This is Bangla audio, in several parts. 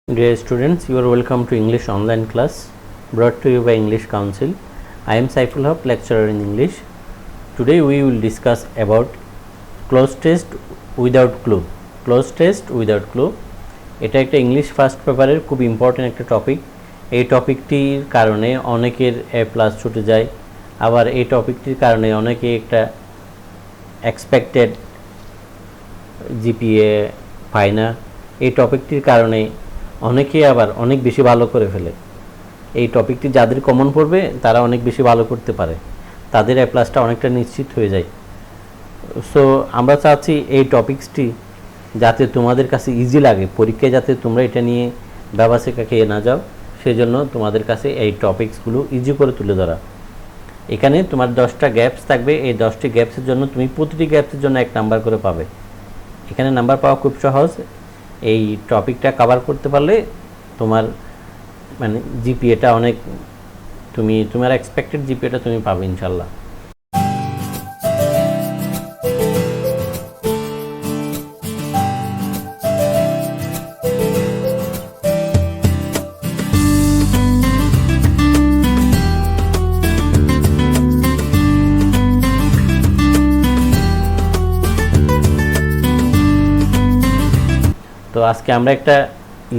Dear students, you are welcome to English online class brought to you by English Council. I am Saiful Haq, lecturer in English. Today we will discuss about cloze test without clue. Cloze test without clue. এটা একটা ইংলিশ ফার্স্ট পেপারের খুব ইম্পর্টেন্ট একটা টপিক। এই টপিকটির কারণে অনেকের A+ ছুটে যায়, আবার এই টপিকটির কারণে অনেকে একটা এক্সপেক্টেড জিপিএ পায় না। এই টপিকটির কারণে অনেকে আবার অনেক বেশি ভালো করে ফেলে। এই টপিকটি যাদের কমন পড়বে তারা অনেক বেশি ভালো করতে পারে, তাদের A+টা অনেকটা নিশ্চিত হয়ে যায়। সো আমরা চাচ্ছি এই টপিকসটি যাতে তোমাদের কাছে ইজি লাগে, পরীক্ষায় যাতে তোমরা এটা নিয়ে ব্যবসায়িকা খেয়ে না যাও, সেজন্য তোমাদের কাছে এই টপিকসগুলো ইজি করে তুলে ধরা। এখানে তোমার 10টা গ্যাপস থাকবে, এই 10টি গ্যাপসের জন্য তুমি প্রতিটি গ্যাপসের জন্য 1 নাম্বার করে পাবে। এখানে নাম্বার পাওয়া খুব সহজ। এই টপিকটা কভার করতে পারলে তোমার মানে জিপিএটা অনেক তোমার এক্সপেক্টেড জিপিএটা তুমি পাবে ইনশাল্লাহ। তো আজকে আমরা একটা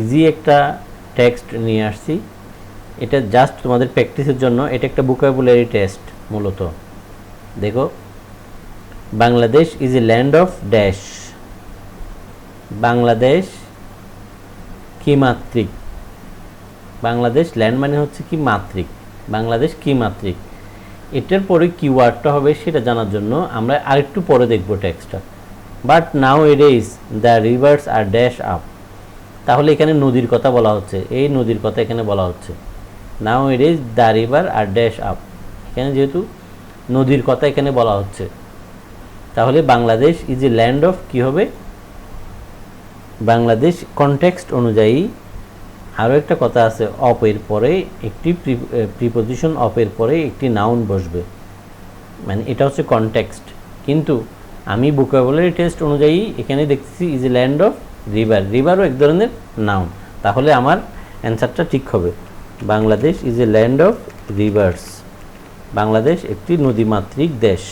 ইজি একটা টেক্সট নিয়ে আসছি। এটা জাস্ট তোমাদের প্র্যাকটিসের জন্য। এটা একটা ভোকাবুলারি টেস্ট মূলত। দেখো, Bangladesh is a land of dash. Bangladesh কি মাত্রিক? বাংলাদেশ ল্যান্ড মানে হচ্ছে কি মাত্রিক। বাংলাদেশ কি মাত্রিক, এটার পরে কি ওয়ার্ডটা হবে সেটা জানার জন্য আমরা আরেকটু পরে দেখব টেক্সটটা। But now adds the rivers আর ড্যাশ আপ। তাহলে এখানে নদীর কথা বলা হচ্ছে, এই নদীর কথা এখানে বলা হচ্ছে। নাও এডেজ দ্য রিভার আর ড্যাশ আপ, এখানে যেহেতু নদীর কথা এখানে বলা হচ্ছে, তাহলে Bangladesh is a land of কি হবে? বাংলাদেশ কনটেক্সট অনুযায়ী আরও একটা কথা আছে, অফ এর পরে একটি প্রিপোজিশন, অফ এর পরে একটি নাউন বসবে, মানে এটা হচ্ছে কনটেক্সট। কিন্তু আমি ভোকাবুলারি টেস্ট অনুযায়ী এখানে দেখতেছি is a land of river. রিভারও এক ধরনের নাউন, তাহলে আমার অ্যান্সারটা ঠিক হবে। Bangladesh is a land of rivers. Bangladesh একটি নদীমাতৃক দেশ।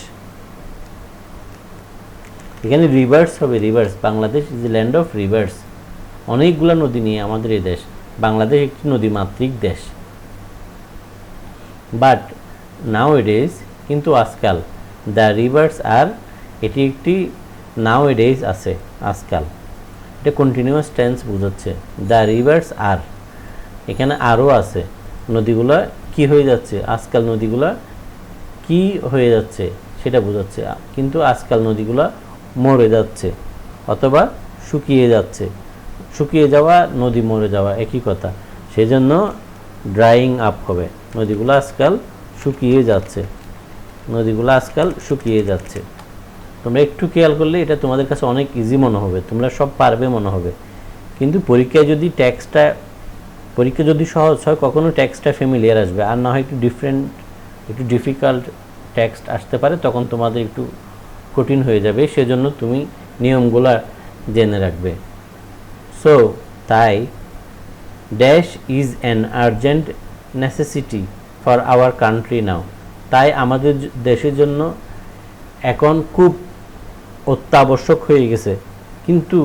এখানে রিভার্স হবে, rivers. Bangladesh is a land of rivers. অনেকগুলো নদী নিয়ে আমাদের এই দেশ। বাংলাদেশ একটি নদীমাতৃক দেশ। বাট নাও এডেজ, কিন্তু আজকাল, দ্য রিভার্স আর, এটি একটি নাও এডেজ আছে আজকাল, এটা কন্টিনিউয়াস টেন্স বোঝাচ্ছে। দ্য রিভার্স আর, এখানে আরও আছে, নদীগুলা কি হয়ে যাচ্ছে? আজকাল নদীগুলা কি হয়ে যাচ্ছে সেটা বোঝাচ্ছে। কিন্তু আজকাল নদীগুলা মরে যাচ্ছে অথবা শুকিয়ে যাচ্ছে। শুকিয়ে যাওয়া, নদী মরে যাওয়া একই কথা, সেজন্য ড্রাইং আপ হবে। নদীগুলো আজকাল শুকিয়ে যাচ্ছে, নদীগুলো আজকাল শুকিয়ে যাচ্ছে। তোমরা একটু খেয়াল করলে এটা তোমাদের কাছে অনেক ইজি মনে হবে, তোমরা সব পারবে মনে হবে। কিন্তু পরীক্ষায় যদি পরীক্ষা যদি সহজ হয়, কখনো টেক্সটটা ফ্যামিলিয়ার আসবে, আর না হয় একটু একটু ডিফিকাল্ট টেক্সট আসতে পারে, তখন তোমাদের একটু কঠিন হয়ে যাবে। সেজন্য তুমি নিয়মগুলো জেনে রাখবে। সো তাই, dash is an urgent necessity for our country now. তাই আমাদের দেশের জন্য এখন খুব অত্যাবশ্যক হয়ে গেছে। কিন্তু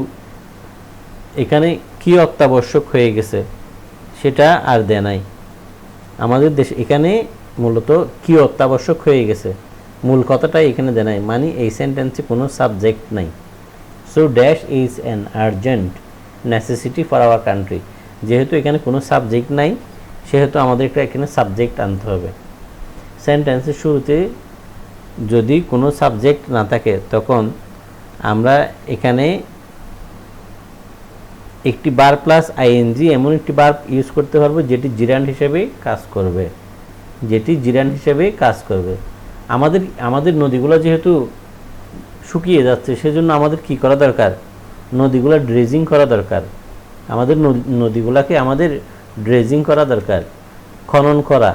এখানে কি অত্যাবশ্যক হয়ে গেছে সেটা আর দেয় নাই আমাদের দেশে। এখানে মূলত কি অত্যাবশ্যক হয়ে গেছে, মূল কথাটাই এখানে দেয় নাই, মানে এই সেন্টেন্সে কোনো সাবজেক্ট নাই। So dash is an urgent necessity for our country. যেহেতু এখানে কোনো সাবজেক্ট নাই, সেহেতু আমাদের এখানে সাবজেক্ট আনতে হবে। সেন্টেন্সের শুরুতে যদি কোনো সাবজেক্ট না থাকে, তখন আমরা এখানে একটি বার প্লাস আইএনজি এমন একটি ভার্ব ইউজ করতে পারবো যেটি জিরান্ড হিসেবে কাজ করবে, যেটি জিরান্ড হিসেবে কাজ করবে। আমাদের নদীগুলো যেহেতু শুকিয়ে যাচ্ছে, সেজন্য আমাদের কি করা দরকার? নদীগুলো ড্রেজিং করা দরকার। আমাদের নদীগুলোকে আমাদের ড্রেজিং করা দরকার, খনন করা,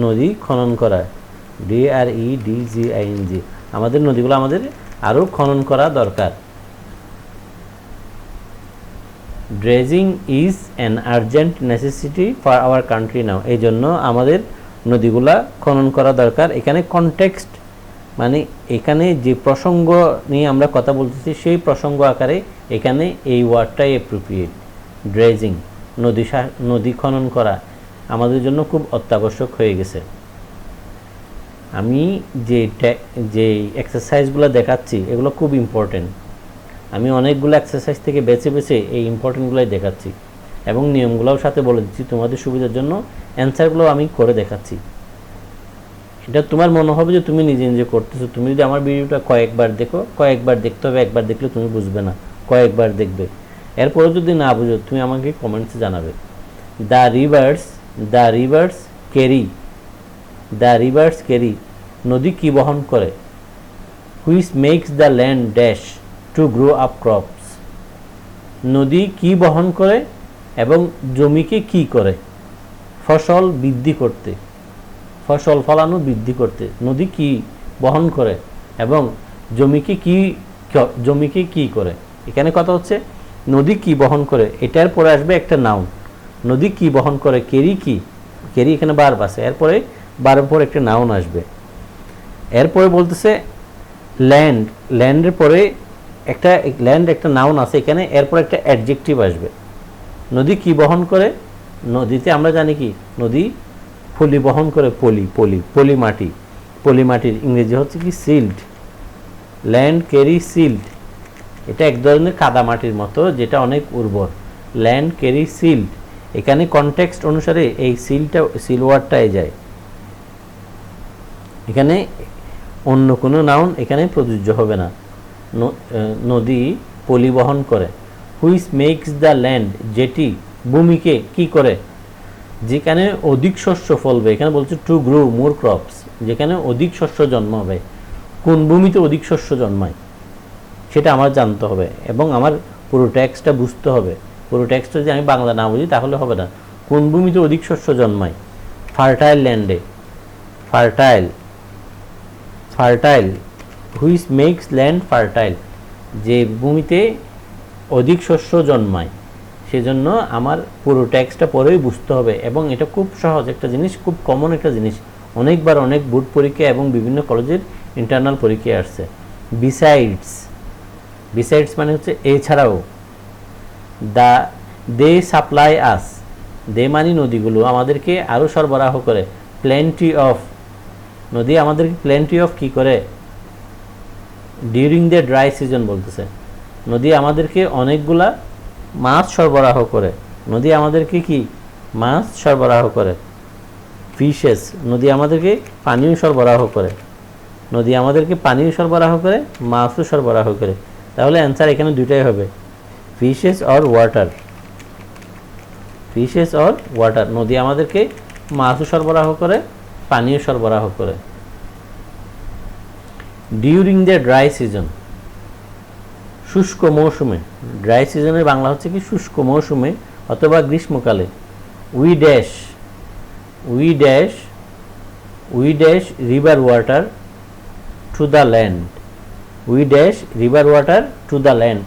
নদী খনন করা, DREDGING। আমাদের নদীগুলো আমাদের আরও খনন করা দরকার। Dredging is an urgent necessity for our country now, এই জন্য আমাদের নদীগুলা খনন করা দরকার। এখানে কনটেক্সট মানে এখানে যে প্রসঙ্গ নিয়ে আমরা কথা বলতেছি সেই প্রসঙ্গ আকারে এখানে এই ওয়ার্ডটাই অ্যাপ্রোপ্রিয়েট। ড্রেজিং, নদী খনন করা আমাদের জন্য খুব অত্যাবশ্যক হয়ে গেছে। আমি যে এক্সারসাইজগুলো দেখাচ্ছি এগুলো খুব ইম্পর্টেন্ট। আমি অনেকগুলো এক্সারসাইজ থেকে বেছে বেছে এই ইম্পর্টেন্টগুলোই দেখাচ্ছি এবং নিয়মগুলোও সাথে বলে দিচ্ছি তোমাদের সুবিধার জন্য। অ্যান্সারগুলো আমি করে দেখাচ্ছি। এটা তোমার মনে হবে যে তুমি নিজে নিজে করতেছো। তুমি যদি আমার ভিডিওটা কয়েকবার দেখো, কয়েকবার দেখতে হবে, একবার দেখলে তুমি বুঝবে না, কয়েকবার দেখবে। এরপরে যদি না বুঝো তুমি আমাকে কমেন্টসে জানাবে। দ্য রিভার্স ক্যারি, নদী কি বহন করে? Which makes the land dash to grow up crops, নদী কি বহন করে এবং জমিকে কি করে? ফসল বৃদ্ধি করতে, ফসল ফলানো বৃদ্ধি করতে নদী কি বহন করে এবং জমিকে কি করে? এখানে কথা হচ্ছে নদী কি বহন করে, এটার পরে আসবে একটা নাউন। নদী কি বহন করে, ক্যারি এখানে ভার্ব আছে, এরপরে ভার্বের পরে একটা নাউন আসবে। এরপরে বলতেছে ল্যান্ডের পরে একটা নাউন আছে এখানে, এরপর একটা অ্যাডজেক্টিভ আসবে। নদী কি বহন করে? নদীতে আমরা জানি কি নদী পলি বহন করে, পলি মাটির ইংরেজি হচ্ছে কি সিল্ড। ল্যান্ড ক্যারি সিল্ড, এটা এক ধরনের কাদা মাটির মতো যেটা অনেক উর্বর। ল্যান্ড ক্যারি সিল্ড, এখানে কনটেক্সট অনুসারে এই সিল ওয়ার্ডটাই যায়। এখানে অন্য কোনো নাউন এখানে প্রযোজ্য হবে না। নদী পলি বহন করে। হুইচ মেক্স দ্য ল্যান্ড, যেটি ভূমিকে কি করে? যেখানে অধিক শস্য ফলবে, এখানে বলছে টু গ্রো মোর ক্রপস, যেখানে অধিক শস্য জন্মাবে। কোন ভূমিতে অধিক শস্য জন্মায় সেটা আমার জানতে হবে এবং আমার পুরো টেক্সটটা বুঝতে হবে। পুরো টেক্সটটা যদি আমি বাংলা না বুঝি তাহলে হবে না। কোন ভূমিতে অধিক শস্য জন্মায়? ফার্টাইল ল্যান্ডে, fertile which makes land fertile, যে ভূমিতে অধিক শস্য জন্মায়। সেজন্য আমার পুরো টেক্সটটা পরেই বুঝতে হবে এবং এটা খুব সহজ একটা জিনিস, খুব কমন একটা জিনিস। অনেকবার অনেক বোর্ড পরীক্ষা এবং বিভিন্ন কলেজের ইন্টারনাল পরীক্ষায় আসছে। বিসাইডস মানে হচ্ছে এছাড়াও। দে সাপ্লাই আস, দে মানে নদীগুলো আমাদেরকে আরও সরবরাহ করে। প্লেন্টি অফ, নদী আমাদেরকে প্লেন্টি অফ কি করে? ডিউরিং দ্য ড্রাই সিজন বলতেছে। নদী আমাদেরকে অনেকগুলা মাছ সরবরাহ করে। নদী আমাদেরকে কি মাছ সরবরাহ করে। ফিশেস, নদী আমাদেরকে পানীয় সরবরাহ করে। নদী আমাদেরকে পানীয় সরবরাহ করে, মাছও সরবরাহ করে। তাহলে অ্যান্সার এখানে দুইটাই হবে, ফিশেস অর ওয়াটার। নদী আমাদেরকে মাছও সরবরাহ করে, পানীয় সরবরাহ করে। ডিউরিং দ্য ড্রাই সিজন, শুষ্ক মৌসুমে। ড্রাই সিজনের বাংলা হচ্ছে কি শুষ্ক মৌসুমে অথবা গ্রীষ্মকালে। We dash river water to the land.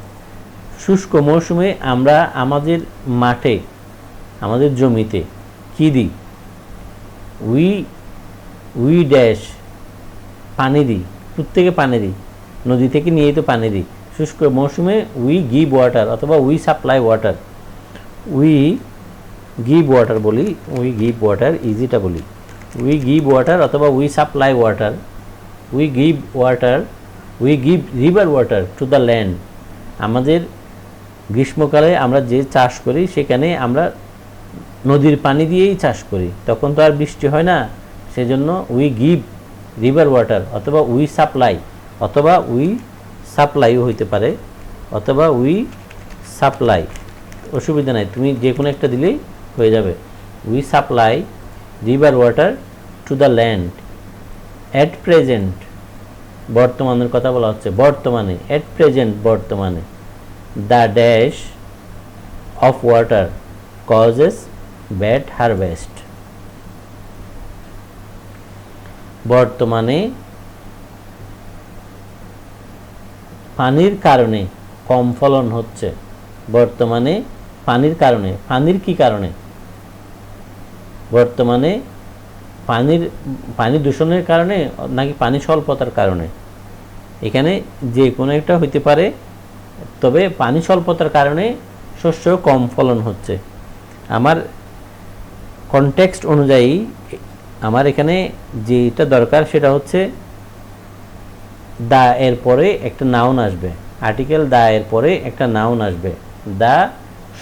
শুষ্ক মৌসুমে আমরা আমাদের মাঠে, আমাদের জমিতে কি দিই? উই ড্যাশ পানি দিই, প্রত্যেকে পানি দিই, নদী থেকে নিয়েই তো পানি দিই। শুষ্ক মৌসুমে উই গিভ ওয়াটার অথবা we supply water. We give water বলি, উই গিভ ওয়াটার ইজিটা বলি। উই গিভ ওয়াটার অথবা we supply water. We give river water to the land. আমাদের গ্রীষ্মকালে আমরা যে চাষ করি সেখানে আমরা নদীর পানি দিয়েই চাষ করি, তখন তো আর বৃষ্টি হয় না। সেজন্য উই গিভ রিভার ওয়াটার অথবা উই সাপ্লাইও হইতে পারে, অথবা উই সাপ্লাই, অসুবিধা নাই, তুমি যে কোনো একটা দিলেই হয়ে যাবে। We supply river water to the land at present, বর্তমানের কথা বলা হচ্ছে, বর্তমানে, অ্যাট প্রেজেন্ট বর্তমানে। The dash of water causes bad harvest, বর্তমানে পানির কারণে কম ফলন হচ্ছে। বর্তমানে পানির কারণে, পানির কি কারণে? বর্তমানে পানি দূষণের কারণে নাকি পানি স্বল্পতার কারণে? এখানে যে কোনো একটা হইতে পারে, তবে পানি স্বল্পতার কারণে শস্য কম ফলন হচ্ছে। আমার কনটেক্সট অনুযায়ী আমার এখানে যেটা দরকার সেটা হচ্ছে দা এর পরে একটা নাউন আসবে, আর্টিকেল দা এর পরে একটা নাউন আসবে। দ্য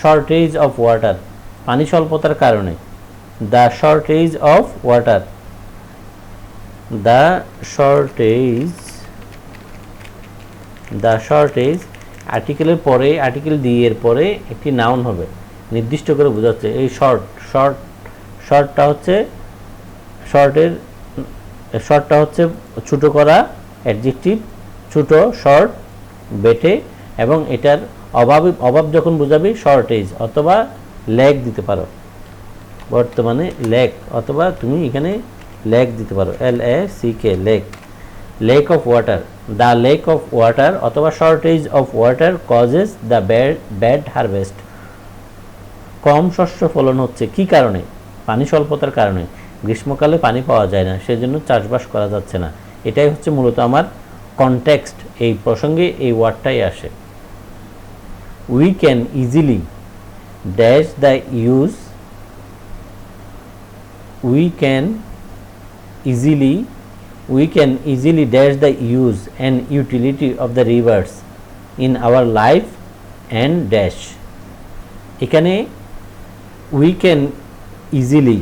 শর্টেজ অফ ওয়াটার, পানি স্বল্পতার কারণে। The shortage of water, the shortage আর্টিকেলের পরে, আর্টিকেল দি এর পরে একটি নাউন হবে, নির্দিষ্ট করে বোঝাচ্ছে। এই শর্টটা হচ্ছে ছোট করা, অ্যাডজেক্টিভ, ছোট, শর্ট, বেটে, এবং এটার অভাব যখন বোঝাবি শর্টেজ অথবা ল্যাক দিতে পারো। বর্তমানে ল্যাক, অথবা তুমি এখানে ল্যাক দিতে পারো, LACK, lack of water. The lack of water অথবা shortage of water causes the bad harvest. কম শস্য ফলন হচ্ছে কি কারণে? পানি স্বল্পতার কারণে। গ্রীষ্মকালে পানি পাওয়া যায় না, সেজন্য চাষবাস করা যাচ্ছে না। এটাই হচ্ছে মূলত আমার কনটেক্সট, এই প্রসঙ্গে এই ওয়ার্ডটাই আসে। We can easily dash the use, we can easily dash the use and utility of the rivers in our life and dash। এখানে we can easily,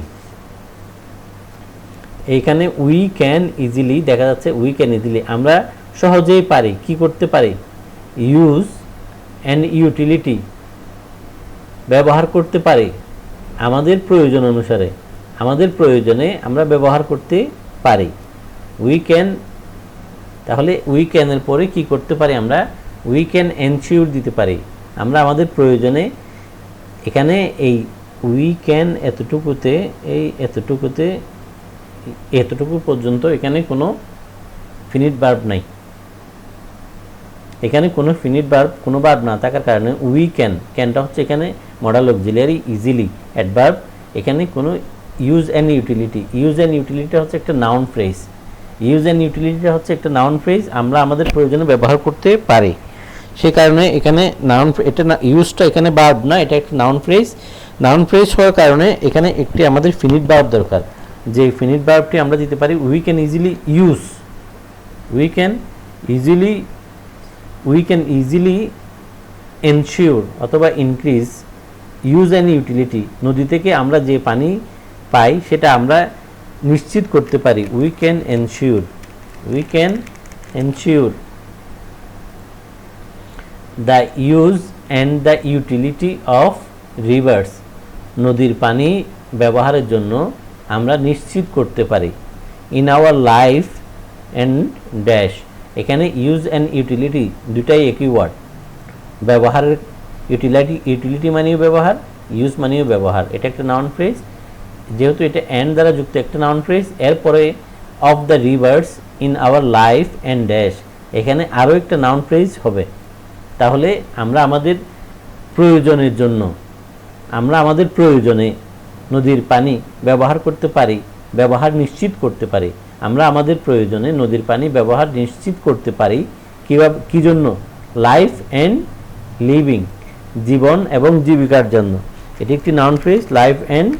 এইখানে we can easily দেখা যাচ্ছে, we can easily আমরা সহজেই পারি, কি করতে পারি? use and utility ব্যবহার করতে পারি আমাদের প্রয়োজন অনুসারে, আমাদের প্রয়োজনে আমরা ব্যবহার করতে পারি। উই ক্যান, তাহলে উই ক্যানের পরে কি করতে পারি আমরা? উই ক্যান এনশিওর দিতে পারি আমরা আমাদের প্রয়োজনে। এখানে এই উই ক্যান এতটুকু পর্যন্ত এখানে কোনো ফিনিট ভার্ব নাই। এখানে কোনো ফিনিট ভার্ব, কোনো ভার্ব না থাকার কারণে উই ক্যানটা হচ্ছে এখানে মডাল অক্সিলিয়ারি, ইজিলি অ্যাডভার্ব। এখানে কোনো ইউজ অ্যান্ড ইউটিলিটি হচ্ছে একটা নাউন ফ্রেজ। আমরা আমাদের প্রয়োজনে ব্যবহার করতে পারি, সে কারণে এখানে এটা ইউজটা এখানে ভার্ব না, এটা একটা নাউন ফ্রেজ হওয়ার কারণে এখানে একটি আমাদের ফিনিট ভার্ব দরকার। যে ফিনিট ভার্বটি আমরা দিতে পারি উই ক্যান ইজিলি এনশিওর অথবা ইনক্রিজ ইউজ অ্যান্ড ইউটিলিটি। নদী থেকে আমরা যে পানি পাই সেটা আমরা নিশ্চিত করতে পারি। We can ensure the use and the utility of rivers. নদীর পানি ব্যবহারের জন্য আমরা নিশ্চিত করতে পারি। In our life and dash, এখানে ইউজ অ্যান্ড ইউটিলিটি দুটাই একই ওয়ার্ড। ব্যবহারের ইউটিলিটি মানেও ব্যবহার, ইউজ মানেও ব্যবহার। এটা একটা নাউন ফ্রেজ, যেহেতু এটা অ্যান্ড দ্বারা যুক্ত একটা নাউন ফ্রেজ। এরপরে of the rivers in our life and dash, এখানে আরও একটা নাউন ফ্রেজ হবে। তাহলে আমরা আমাদের প্রয়োজনের জন্য, আমরা আমাদের প্রয়োজনে নদীর পানি ব্যবহার করতে পারি, ব্যবহার নিশ্চিত করতে পারি। আমরা আমাদের প্রয়োজনে নদীর পানি ব্যবহার নিশ্চিত করতে পারি। কীভাবে, কী জন্য? লাইফ অ্যান্ড লিভিং, জীবন এবং জীবিকার জন্য। এটি একটি নাউন ফ্রেজ, লাইফ অ্যান্ড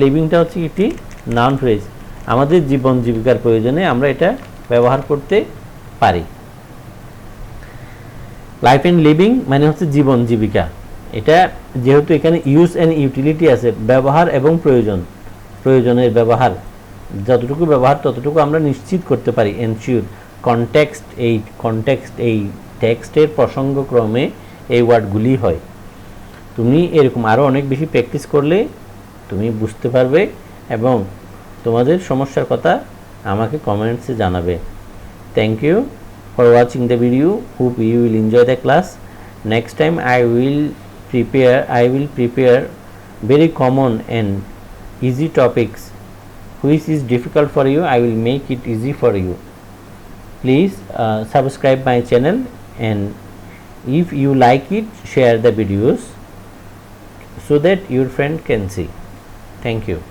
লিভিংটা হচ্ছে একটি নাউন ফ্রেজ। আমাদের জীবন জীবিকার প্রয়োজনে আমরা এটা ব্যবহার করতে পারি। লাইফ অ্যান্ড লিভিং মানে হচ্ছে জীবন জীবিকা। এটা যেহেতু এখানে ইউজ অ্যান্ড ইউটিলিটি আছে, ব্যবহার এবং প্রয়োজনের ব্যবহার, যতটুকু ব্যবহার ততটুকু আমরা নিশ্চিত করতে পারি। এনশিওর, কনটেক্সট এই টেক্সটের প্রসঙ্গক্রমে এই ওয়ার্ডগুলি হয়। তুমি এরকম আরও অনেক বেশি প্র্যাকটিস করলে তুমি বুঝতে পারবে এবং তোমাদের সমস্যার কথা আমাকে কমেন্টসে জানাবে। Thank you for watching the video. Hope you will enjoy the class. Next time I will prepare very common and easy topics which is difficult for you. I will make it easy for you. Please subscribe my channel, and if you like it, share the videos. so that your friend can see. Thank you.